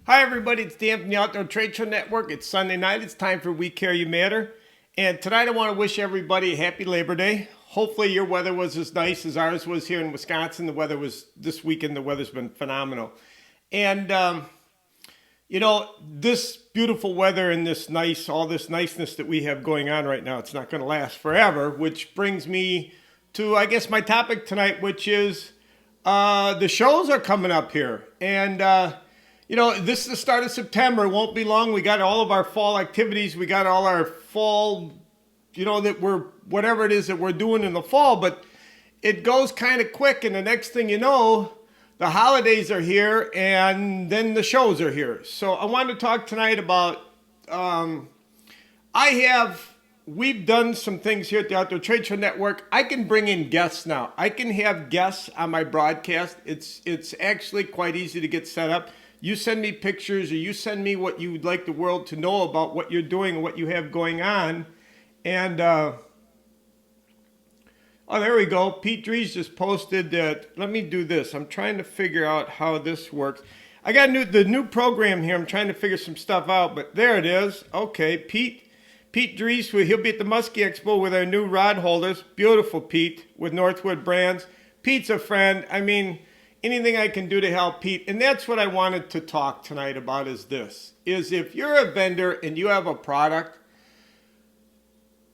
Hi everybody, it's Dan from the Outdoor Trade Show Network. It's Sunday night. It's time for We Care You Matter. And tonight I want to wish everybody a happy Labor Day. Hopefully your weather was as nice as ours was here in Wisconsin. The weather was, this weekend, the weather's been phenomenal. And, this beautiful weather and all this niceness that we have going on right now, it's not going to last forever, which brings me to, I guess, my topic tonight, which is the shows are coming up here. And, this is the start of September. It won't be long. We got all of our fall activities. We got all our fall, whatever it is that we're doing in the fall. But it goes kind of quick. And the next thing you know, the holidays are here and then the shows are here. So I wanted to talk tonight about, we've done some things here at the Outdoor Trade Show Network. I can bring in guests now. I can have guests on my broadcast. It's actually quite easy to get set up. You send me pictures or you send me what you would like the world to know about what you're doing and what you have going on. And, there we go. Pete Dries just posted that. Let me do this. I'm trying to figure out how this works. I got the new program here. I'm trying to figure some stuff out, but there it is. Okay, Pete Dries, he'll be at the Muskie Expo with our new rod holders. Beautiful Pete with Northwood brands. Pete's a friend. I mean, anything I can do to help Pete. And that's what I wanted to talk tonight about is if you're a vendor and you have a product,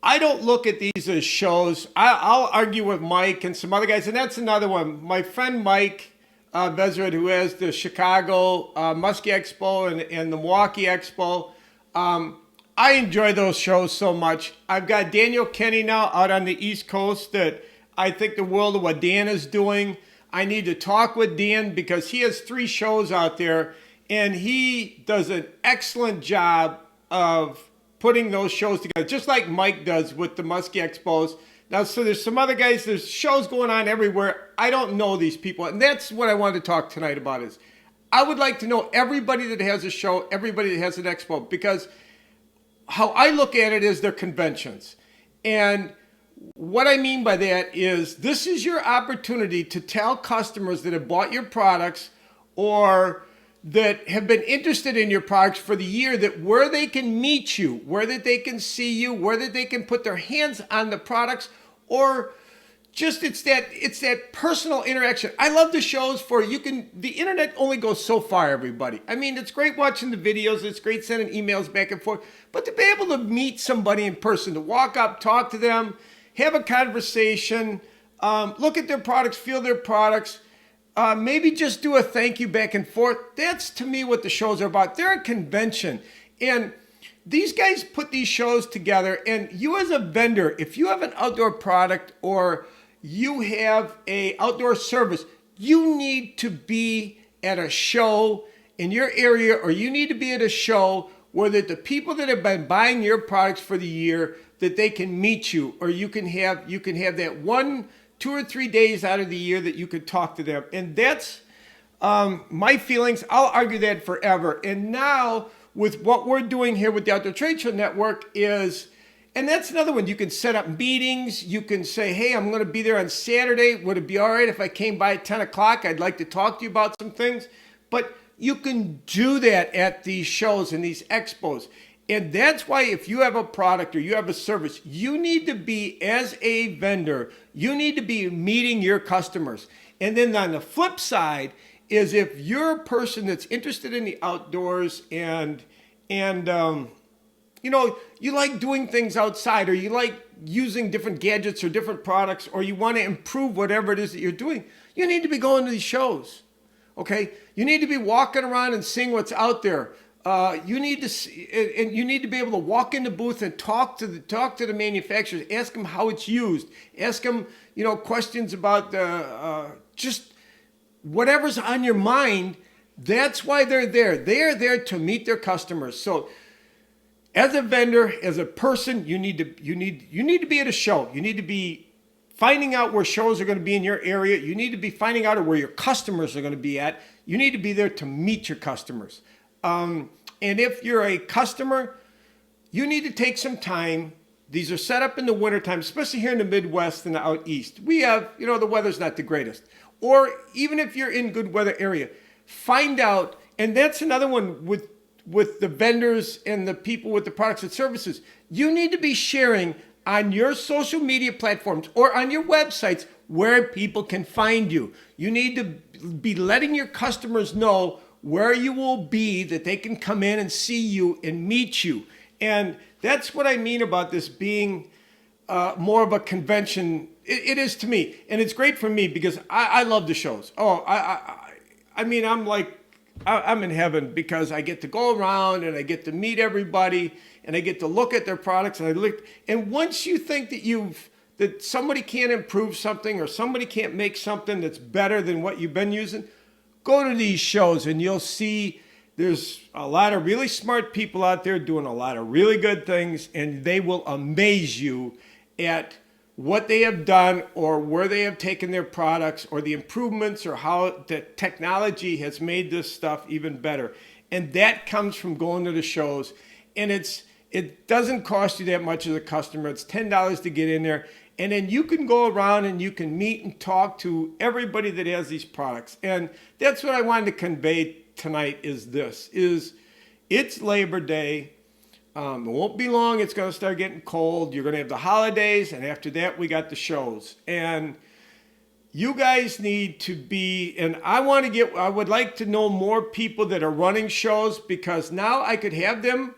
I don't look at these as shows. I'll argue with Mike and some other guys. And that's another one. My friend Mike Bezrat, who has the Chicago Muskie Expo and the Milwaukee Expo, I enjoy those shows so much. I've got Daniel Kenny now out on the East Coast that I think the world of what Dan is doing. I need to talk with Dan because he has 3 shows out there and he does an excellent job of putting those shows together, just like Mike does with the Muskie Expos. Now, so there's some other guys, there's shows going on everywhere. I don't know these people. And that's what I wanted to talk tonight about is I would like to know everybody that has a show, everybody that has an expo, because how I look at it is they're conventions. And what I mean by that is this is your opportunity to tell customers that have bought your products or that have been interested in your products for the year that where they can meet you, where that they can see you, where that they can put their hands on the products, or just it's that personal interaction. I love the shows the internet only goes so far, everybody. I mean, it's great watching the videos, it's great sending emails back and forth, but to be able to meet somebody in person, to walk up, talk to them, have a conversation, look at their products, feel their products, maybe just do a thank you back and forth. That's to me what the shows are about. They're a convention. And these guys put these shows together. And you as a vendor, if you have an outdoor product or you have an outdoor service, you need to be at a show in your area or you need to be at a show where that the people that have been buying your products for the year, that they can meet you, or you can have that 1, 2 or 3 days out of the year that you could talk to them. And that's my feelings. I'll argue that forever. And now with what we're doing here with the Outdoor Trade Show Network and that's another one. You can set up meetings. You can say, hey, I'm going to be there on Saturday. Would it be all right if I came by at 10 o'clock? I'd like to talk to you about some things. But you can do that at these shows and these expos. And that's why if you have a product or you have a service, you need to be, as a vendor, you need to be meeting your customers. And then on the flip side is if you're a person that's interested in the outdoors and you like doing things outside or you like using different gadgets or different products or you want to improve whatever it is that you're doing, you need to be going to these shows, okay? You need to be walking around and seeing what's out there. You need to see, and you need to be able to walk in the booth and talk to the manufacturers, ask them how it's used, ask them questions about just whatever's on your mind. That's why they're there. They are there to meet their customers. So, as a vendor, as a person, you need to be at a show. You need to be finding out where shows are going to be in your area. You need to be finding out where your customers are going to be at. You need to be there to meet your customers. And if you're a customer, you need to take some time. These are set up in the wintertime, especially here in the Midwest and the out east. We have, the weather's not the greatest. Or even if you're in good weather area, find out And that's another one with the vendors and the people with the products and services. You need to be sharing on your social media platforms or on your websites where people can find you. You need to be letting your customers know where you will be, that they can come in and see you and meet you. And that's what I mean about this being more of a convention. It is to me, and it's great for me because I love the shows. I mean, I'm in heaven because I get to go around and I get to meet everybody and I get to look at their products and once you think that somebody can't improve something or somebody can't make something that's better than what you've been using, go to these shows and you'll see there's a lot of really smart people out there doing a lot of really good things, and they will amaze you at what they have done or where they have taken their products or the improvements or how the technology has made this stuff even better. And that comes from going to the shows. And it doesn't cost you that much as a customer. It's $10 to get in there. And then you can go around and you can meet and talk to everybody that has these products. And that's what I wanted to convey tonight it's Labor Day. It won't be long. It's going to start getting cold. You're going to have the holidays, and after that, we got the shows. And you guys need to be, and I would like to know more people that are running shows, because now I could have them.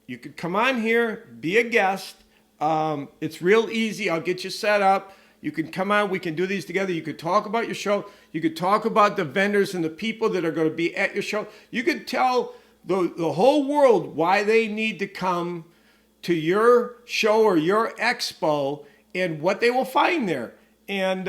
You could come on here, be a guest. It's real easy. I'll get you set up. You can come on. We can do these together. You could talk about your show. You could talk about the vendors and the people that are going to be at your show. You could tell the whole world why they need to come to your show or your expo and what they will find there. And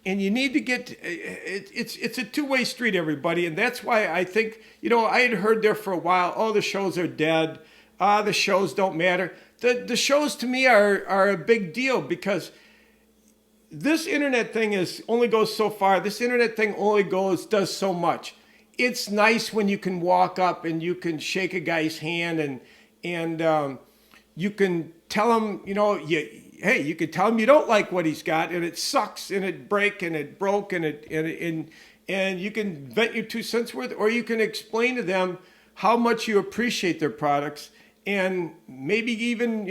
you need to get, it's a two-way street, everybody. And that's why I think, I had heard there for a while, oh, the shows are dead. The shows don't matter. The shows to me are a big deal, because this internet thing only goes so far. This internet thing does so much. It's nice when you can walk up and you can shake a guy's hand and you can tell him, you can tell him you don't like what he's got and it sucks and it broke and you can vent your 2 cents worth, or you can explain to them how much you appreciate their products. And maybe even,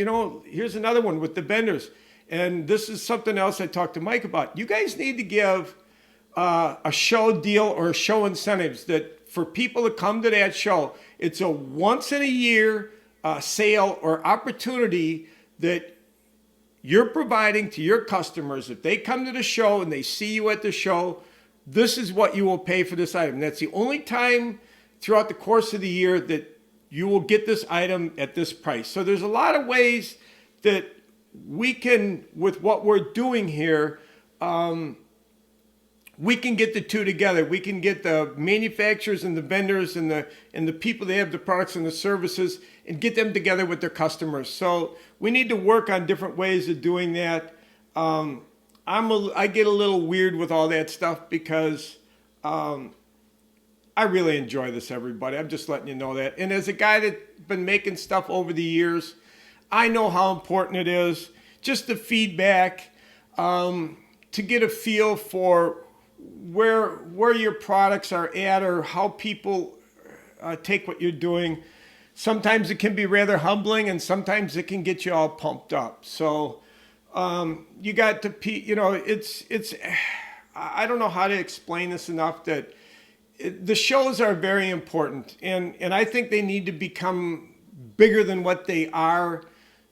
here's another one with the vendors. And this is something else I talked to Mike about. You guys need to give a show deal or show incentives that for people to come to that show. It's a once in a year sale or opportunity that you're providing to your customers. If they come to the show and they see you at the show, this is what you will pay for this item. That's the only time throughout the course of the year that you will get this item at this price. So there's a lot of ways that we can, with what we're doing here, we can get the two together. We can get the manufacturers and the vendors and the people that have the products and the services and get them together with their customers. So we need to work on different ways of doing that. I get a little weird with all that stuff because I really enjoy this, everybody. I'm just letting you know that. And as a guy that's been making stuff over the years, I know how important it is. Just the feedback, to get a feel for where your products are at or how people take what you're doing. Sometimes it can be rather humbling, and sometimes it can get you all pumped up. So you got to, it's. I don't know how to explain this enough that the shows are very important, and I think they need to become bigger than what they are,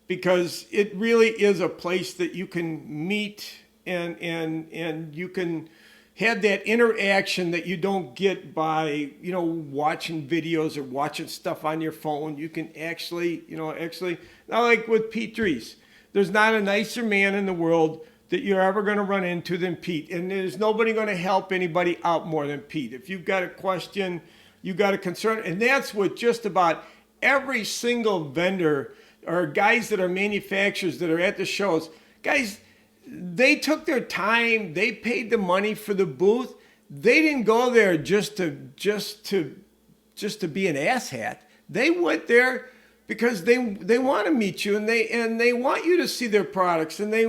because it really is a place that you can meet and you can have that interaction that you don't get by, watching videos or watching stuff on your phone. You can actually, now like with Pete Dries, there's not a nicer man in the world that you're ever going to run into than Pete. And there's nobody going to help anybody out more than Pete. If you've got a question, you've got a concern. And that's what just about every single vendor or guys that are manufacturers that are at the shows, guys, they took their time. They paid the money for the booth. They didn't go there just to be an asshat. They went there because they want to meet you and they want you to see their products and I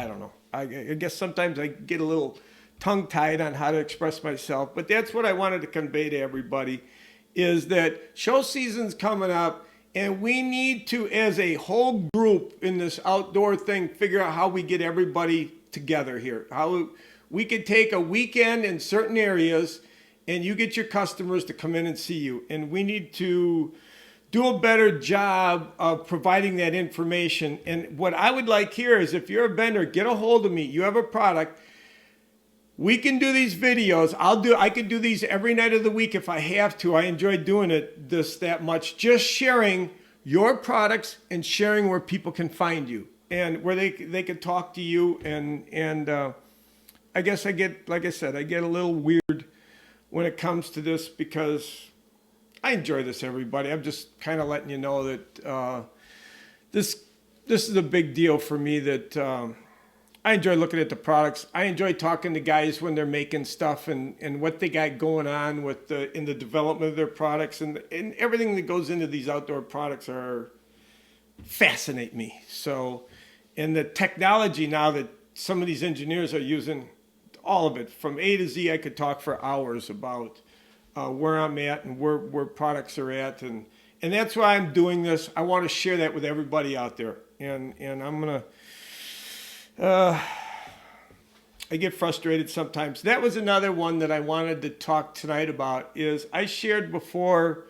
don't know. I guess sometimes I get a little tongue-tied on how to express myself, but that's what I wanted to convey to everybody, is that show season's coming up, and we need to, as a whole group in this outdoor thing, figure out how we get everybody together here. How we could take a weekend in certain areas and you get your customers to come in and see you. And we need to do a better job of providing that information. And what I would like here is, if you're a vendor, get a hold of me. You have a product. We can do these videos. I can do these every night of the week if I have to. I enjoy doing it that much. Just sharing your products and sharing where people can find you and where they can talk to you. And I guess I get, like I said, I get a little weird when it comes to this because I enjoy this, everybody. I'm just kind of letting you know that this is a big deal for me, that I enjoy looking at the products. I enjoy talking to guys when they're making stuff and what they got going on with in the development of their products, and everything that goes into these outdoor products fascinate me. So, and the technology now that some of these engineers are using, all of it from A to Z, I could talk for hours about where I'm at and where products are at, and that's why I'm doing this. I want to share that with everybody out there, and I'm gonna. I get frustrated sometimes. That was another one that I wanted to talk tonight about. Is I shared before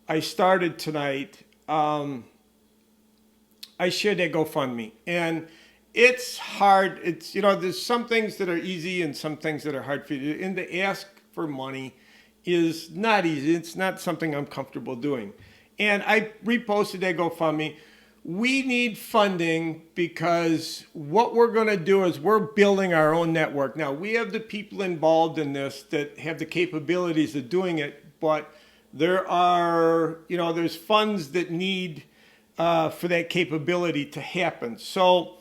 I started tonight. I shared that GoFundMe, and it's hard. It's, there's some things that are easy and some things that are hard for you. And to ask for money is not easy. It's not something I'm comfortable doing. And I reposted that GoFundMe. We need funding because what we're going to do is we're building our own network. Now, we have the people involved in this that have the capabilities of doing it, but there are, there's funds that need for that capability to happen. So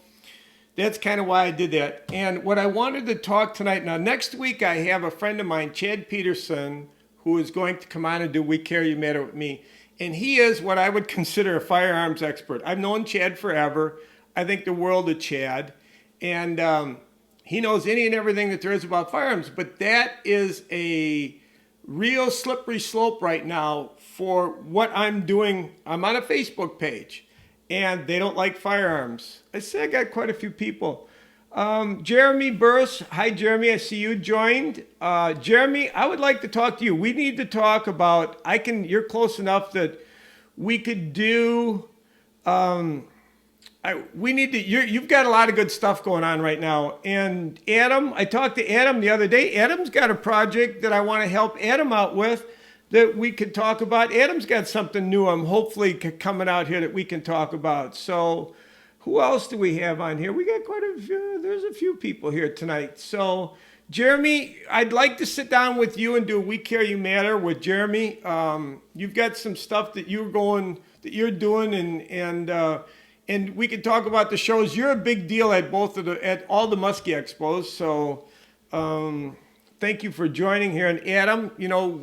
that's kind of why I did that. And what I wanted to talk tonight, now next week I have a friend of mine, Chad Peterson, who is going to come on and do We Care You Matter with me. And he is what I would consider a firearms expert. I've known Chad forever. I think the world of Chad. And he knows any and everything that there is about firearms. But that is a real slippery slope right now for what I'm doing. I'm on a Facebook page, and they don't like firearms. I say I got quite a few people. Jeremy Burris. Hi, Jeremy. I see you joined. Jeremy, I would like to talk to you. We need to talk about, you're close enough that we could do, you've got a lot of good stuff going on right now. And Adam, I talked to Adam the other day. Adam's got a project that I want to help Adam out with that we could talk about. Adam's got something new I'm hopefully coming out here that we can talk about. So who else do we have on here? We got quite a few. There's a few people here tonight. So, Jeremy, I'd like to sit down with you and do We Care You Matter with Jeremy. You've got some stuff that you're doing, and we can talk about the shows. You're a big deal at at all the Muskie Expos. So, thank you for joining here. And Adam,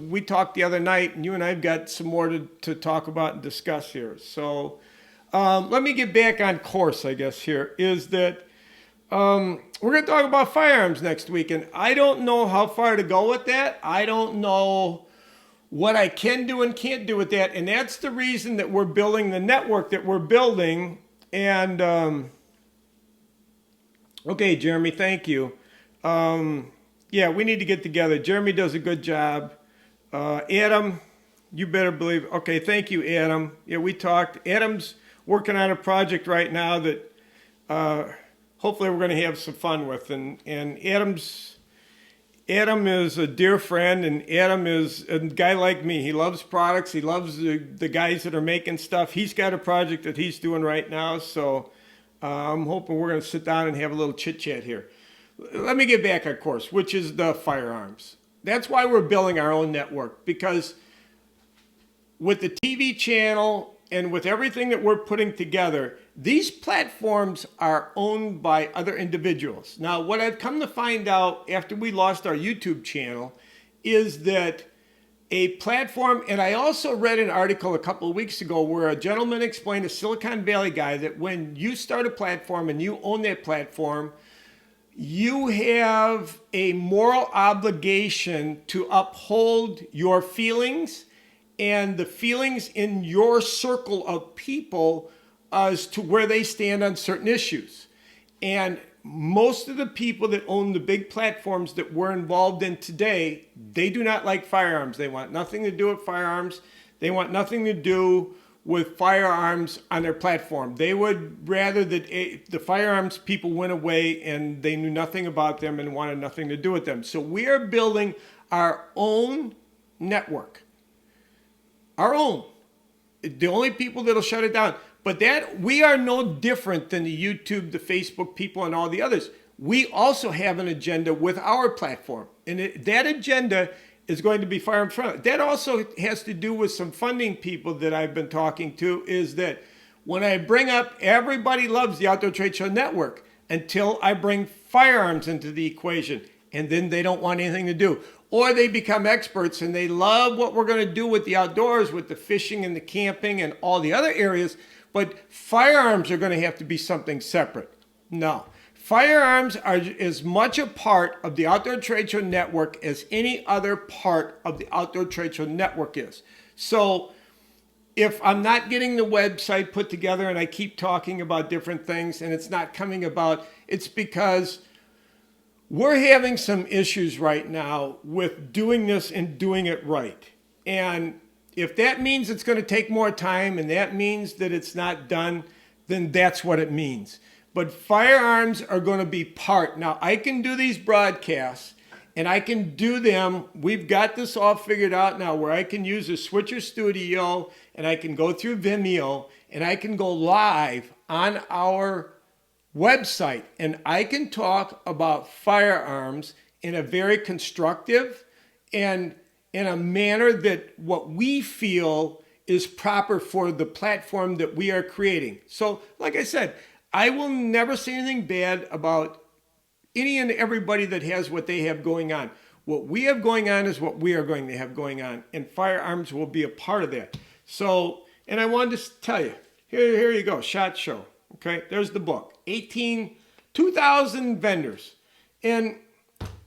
we talked the other night, and you and I've got some more to talk about and discuss here. So. Let me get back on course, I guess, here, is that we're going to talk about firearms next week, and I don't know how far to go with that. I don't know what I can do and can't do with that, and that's the reason that we're building the network that we're building. And, okay, Jeremy, thank you. Yeah, we need to get together. Jeremy does a good job. Adam, you better believe. Okay, thank you, Adam. Yeah, we talked. Adam's working on a project right now that hopefully we're going to have some fun with. And Adam is a dear friend, and Adam is a guy like me. He loves products. He loves the guys that are making stuff. He's got a project that he's doing right now. So I'm hoping we're going to sit down and have a little chit-chat here. Let me get back on course, which is the firearms. That's why we're building our own network, because with the TV channel and with everything that we're putting together, these platforms are owned by other individuals. Now, what I've come to find out after we lost our YouTube channel is that a platform, and I also read an article a couple of weeks ago where a gentleman explained, a Silicon Valley guy, that when you start a platform and you own that platform, you have a moral obligation to uphold your feelings and the feelings in your circle of people as to where they stand on certain issues. And most of the people that own the big platforms that we're involved in today, they do not like firearms. They want nothing to do with firearms. They want nothing to do with firearms on their platform. They would rather that the firearms people went away and they knew nothing about them and wanted nothing to do with them. So we are building our own network. Our own. The only people that'll shut it down. But that we are no different than the YouTube, the Facebook people, and all the others. We also have an agenda with our platform. And that agenda is going to be firearms friendly. That also has to do with some funding people that I've been talking to, is that when I bring up everybody loves the Outdoor Trade Show Network until I bring firearms into the equation, and then they don't want anything to do. Or they become experts and they love what we're going to do with the outdoors, with the fishing and the camping and all the other areas, but firearms are going to have to be something separate. No. Firearms are as much a part of the Outdoor Trade Show Network as any other part of the Outdoor Trade Show Network is. So if I'm not getting the website put together and I keep talking about different things and it's not coming about, it's because we're having some issues right now with doing this and doing it right. And if that means it's going to take more time and that means that it's not done, then that's what it means. But firearms are going to be part. Now, I can do these broadcasts and I can do them. We've got this all figured out now where I can use a Switcher Studio and I can go through Vimeo and I can go live on our website and I can talk about firearms in a very constructive and in a manner that what we feel is proper for the platform that we are creating. So, like I said, I will never say anything bad about any and everybody that has what they have going on. What we have going on is what we are going to have going on, and firearms will be a part of that. So, and I wanted to tell you, here you go, SHOT Show. Okay, there's the book. 2,000 vendors, and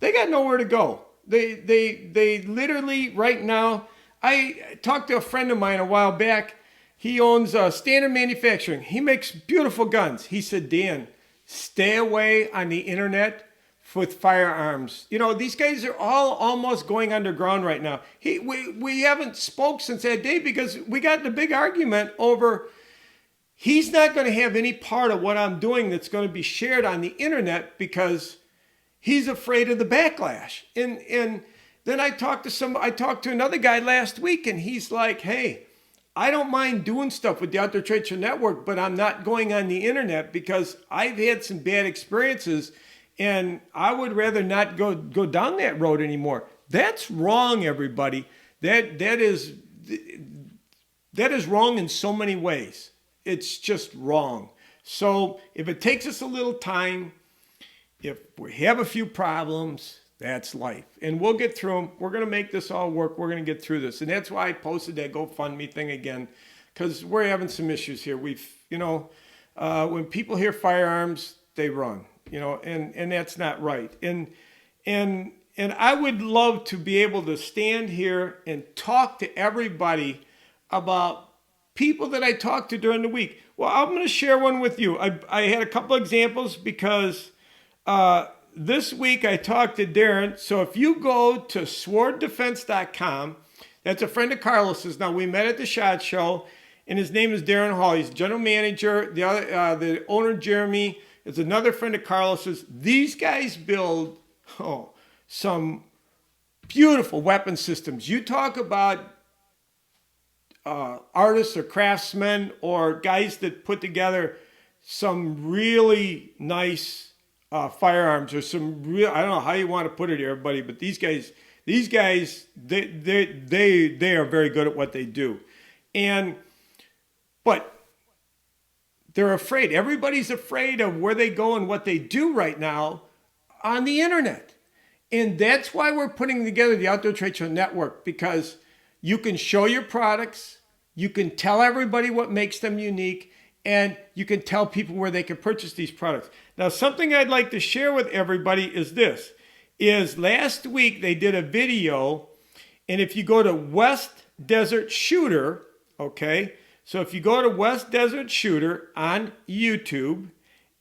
they got nowhere to go. They literally right now. I talked to a friend of mine a while back. He owns Standard Manufacturing. He makes beautiful guns. He said, Dan, stay away on the internet with firearms. You know, these guys are all almost going underground right now. We haven't spoke since that day because we got in a big argument over he's not going to have any part of what I'm doing that's going to be shared on the internet because he's afraid of the backlash. And then I talked to another guy last week and he's like, hey, I don't mind doing stuff with the Outdoor Trade Show Network, but I'm not going on the internet because I've had some bad experiences and I would rather not go down that road anymore. That's wrong, everybody. That is wrong in so many ways. It's just wrong. So if it takes us a little time, if we have a few problems, that's life. And we'll get through them. We're going to make this all work. We're going to get through this. And that's why I posted that GoFundMe thing again, because we're having some issues here. When people hear firearms, they run, and that's not right. And I would love to be able to stand here and talk to everybody about people that I talked to during the week. Well, I'm going to share one with you. I had a couple examples because this week I talked to Darren. So if you go to sworddefense.com, that's a friend of Carlos's. Now, we met at the SHOT Show, and his name is Darren Hall. He's general manager. The owner, Jeremy, is another friend of Carlos's. These guys build some beautiful weapon systems. You talk about artists or craftsmen or guys that put together some really nice firearms or some real, I don't know how you want to put it, everybody, but these guys, they are very good at what they do. But they're afraid. Everybody's afraid of where they go and what they do right now on the internet. And that's why we're putting together the Outdoor Trade Show Network, because you can show your products, you can tell everybody what makes them unique, and you can tell people where they can purchase these products. Now, something I'd like to share with everybody is this, is last week they did a video, and if you go to West Desert Shooter, okay, so if you go to West Desert Shooter on YouTube,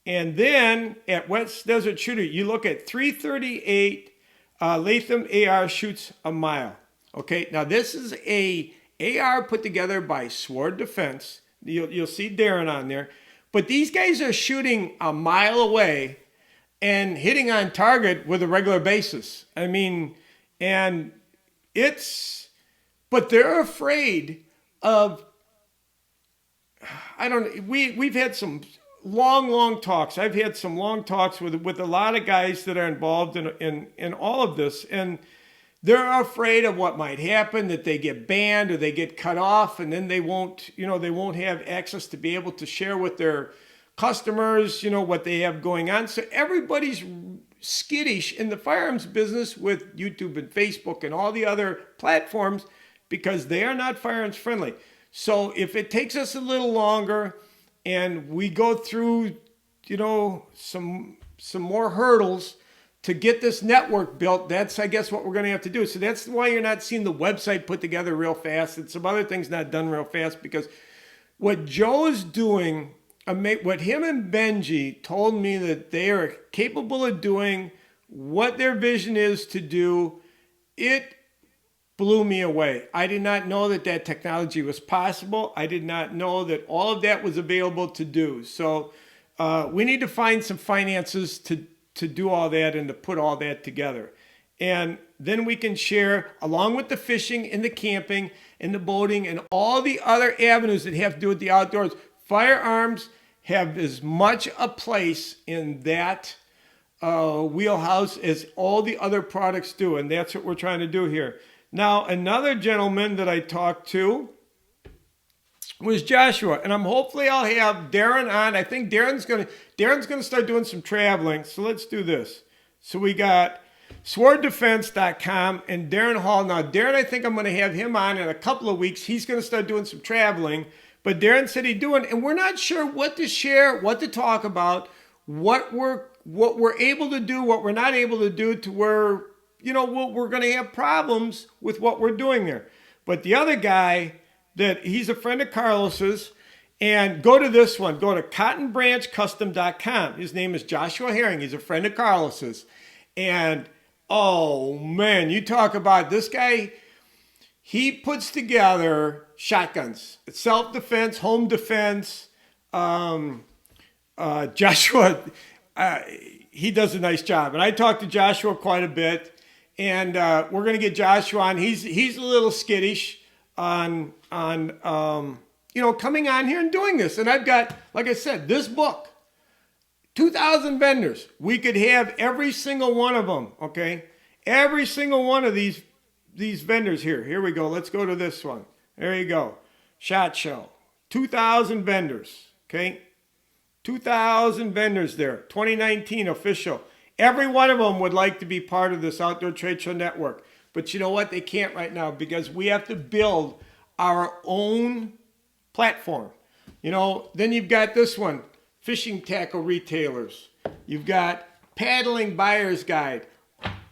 and then at West Desert Shooter, you look at 338 Latham AR shoots a mile. Okay, now this is a AR put together by Sword Defense. You'll see Darren on there. But these guys are shooting a mile away and hitting on target with a regular basis. I mean, and but they're afraid of, we've had some long talks. I've had some long talks with a lot of guys that are involved in all of this, and they're afraid of what might happen, that they get banned or they get cut off, and then they won't have access to be able to share with their customers, what they have going on. So everybody's skittish in the firearms business with YouTube and Facebook and all the other platforms because they are not firearms friendly. So if it takes us a little longer and we go through, some more hurdles to get this network built, that's, I guess, what we're going to have to do. So that's why you're not seeing the website put together real fast and some other things not done real fast, because what Joe is doing, what him and Benji told me that they are capable of doing, what their vision is to do, it blew me away. I did not know that technology was possible. I did not know that all of that was available to do. So we need to find some finances to do all that and to put all that together. And then we can share, along with the fishing and the camping and the boating and all the other avenues that have to do with the outdoors. Firearms have as much a place in that wheelhouse as all the other products do. And that's what we're trying to do here. Now, another gentleman that I talked to was Joshua, and hopefully I'll have Darren on. I think Darren's gonna start doing some traveling. So let's do this. So we got sworddefense.com and Darren Hall. Now, Darren, I think I'm gonna have him on in a couple of weeks. He's gonna start doing some traveling, but Darren said he's doing, and we're not sure what to share, what to talk about, what we're able to do, what we're not able to do, to where we're going to have problems with what we're doing there. But the other guy, he's a friend of Carlos's, and go to this one. Go to cottonbranchcustom.com. His name is Joshua Herring. He's a friend of Carlos's. And, oh, man, you talk about this guy. He puts together shotguns, self-defense, home defense. Joshua, he does a nice job. And I talk to Joshua quite a bit. And we're going to get Joshua on. He's a little skittish on coming on here and doing this. And I've got, like I said, this book, 2,000 vendors. We could have every single one of them, okay? Every single one of these vendors here. Here we go. Let's go to this one. There you go. SHOT Show. 2,000 vendors, okay? 2,000 vendors there. 2019 official. Every one of them would like to be part of this Outdoor Trade Show Network. But you know what? They can't right now because we have to build our own platform. Then you've got this one, fishing tackle retailers. You've got paddling buyer's guide.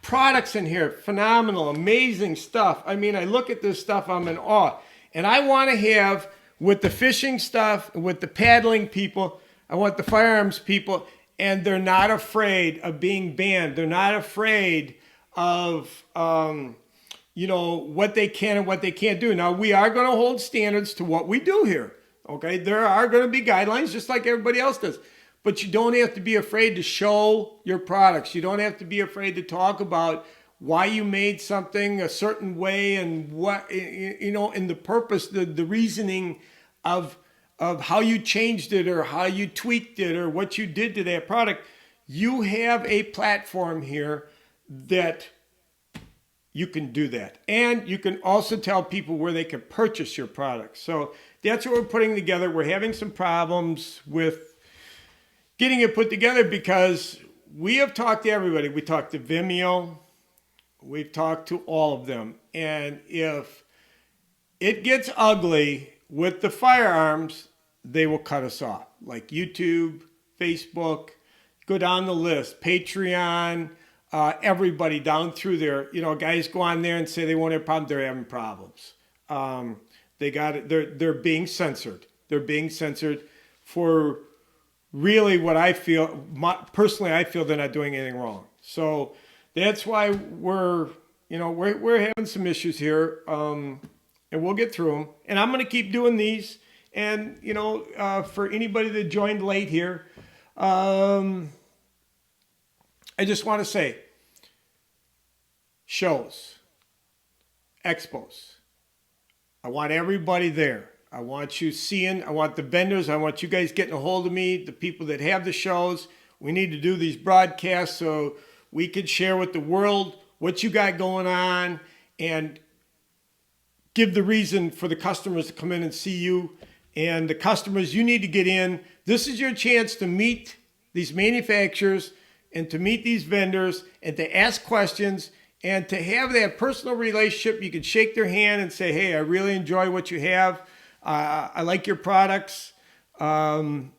Products in here, phenomenal, amazing stuff. I mean, I look at this stuff, I'm in awe. And I want to have, with the fishing stuff, with the paddling people, I want the firearms people, and they're not afraid of being banned. They're not afraid of, what they can and what they can't do. Now, we are going to hold standards to what we do here, okay? There are going to be guidelines just like everybody else does. But you don't have to be afraid to show your products. You don't have to be afraid to talk about why you made something a certain way and what, and the purpose, the reasoning of how you changed it or how you tweaked it or what you did to that product. You have a platform here that you can do that. And you can also tell people where they can purchase your products. So that's what we're putting together. We're having some problems with getting it put together because we have talked to everybody. We talked to Vimeo. We've talked to all of them. And if it gets ugly with the firearms, they will cut us off. Like YouTube, Facebook, go down the list, Patreon, everybody down through there. You know, guys go on there and say they won't have problems. They're having problems. They got it. They're being censored. They're being censored for really what I feel. Personally, I feel they're not doing anything wrong. So that's why we're having some issues here, and we'll get through them. And I'm going to keep doing these. And for anybody that joined late here, I just want to say, shows, expos. I want everybody there. I want you seeing, I want the vendors, I want you guys getting a hold of me, the people that have the shows. We need to do these broadcasts so we can share with the world what you got going on and give the reason for the customers to come in and see you. And the customers, you need to get in. This is your chance to meet these manufacturers and to meet these vendors and to ask questions and to have that personal relationship. You can shake their hand and say, hey, I really enjoy what you have. I like your products. And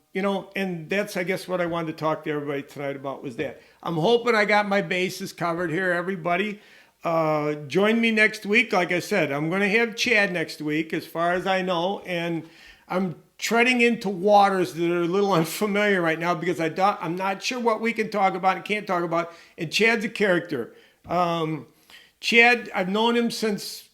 that's, I guess, what I wanted to talk to everybody tonight about was that. I'm hoping I got my bases covered here, everybody. Join me next week. Like I said, I'm going to have Chad next week, as far as I know. And I'm treading into waters that are a little unfamiliar right now because I'm not sure what we can talk about and can't talk about. And Chad's a character. Chad, I've known him since,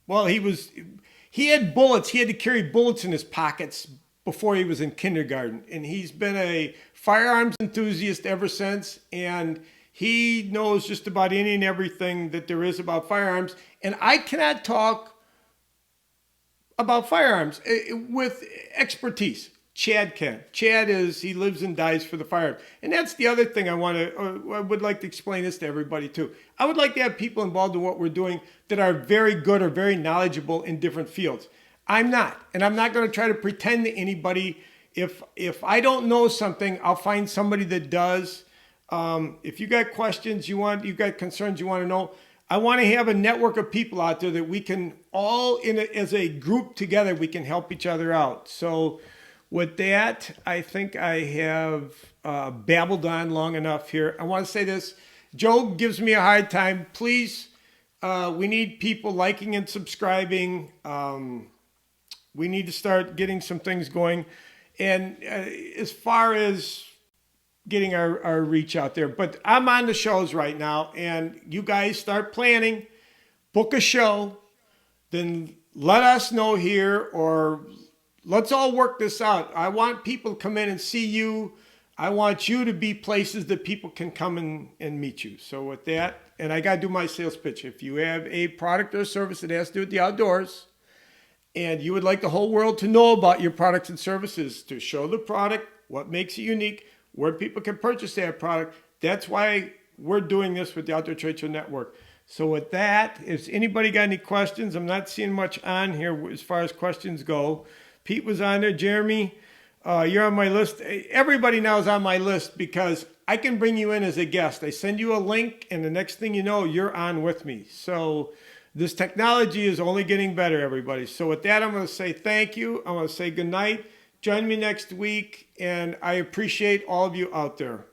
well, he had bullets. He had to carry bullets in his pockets before he was in kindergarten. And he's been a firearms enthusiast ever since. And he knows just about any and everything that there is about firearms. And I cannot talk about firearms with expertise. Chad can. He lives and dies for the firearms. And that's the other thing I would like to explain this to everybody too. I would like to have people involved in what we're doing that are very good or very knowledgeable in different fields. I'm not. And I'm not going to try to pretend to anybody. If I don't know something, I'll find somebody that does. If you got questions, you got concerns you want to know, I want to have a network of people out there that we can all, as a group together, we can help each other out. So with that, I think I have babbled on long enough here. I want to say this. Joe gives me a hard time. Please, we need people liking and subscribing. We need to start getting some things going. And as far as getting our reach out there. But I'm on the shows right now, and you guys start planning, book a show, then let us know here, or let's all work this out. I want people to come in and see you. I want you to be places that people can come and meet you. So with that, and I got to do my sales pitch. If you have a product or service that has to do with the outdoors, and you would like the whole world to know about your products and services, to show the product, what makes it unique, where people can purchase that product. That's why we're doing this with the Outdoor Trade Show Network. So with that, if anybody got any questions, I'm not seeing much on here as far as questions go. Pete was on there. Jeremy, you're on my list. Everybody now is on my list because I can bring you in as a guest. I send you a link, and the next thing you know, you're on with me. So this technology is only getting better, everybody. So with that, I'm going to say thank you. I'm going to say good night. Join me next week, and I appreciate all of you out there.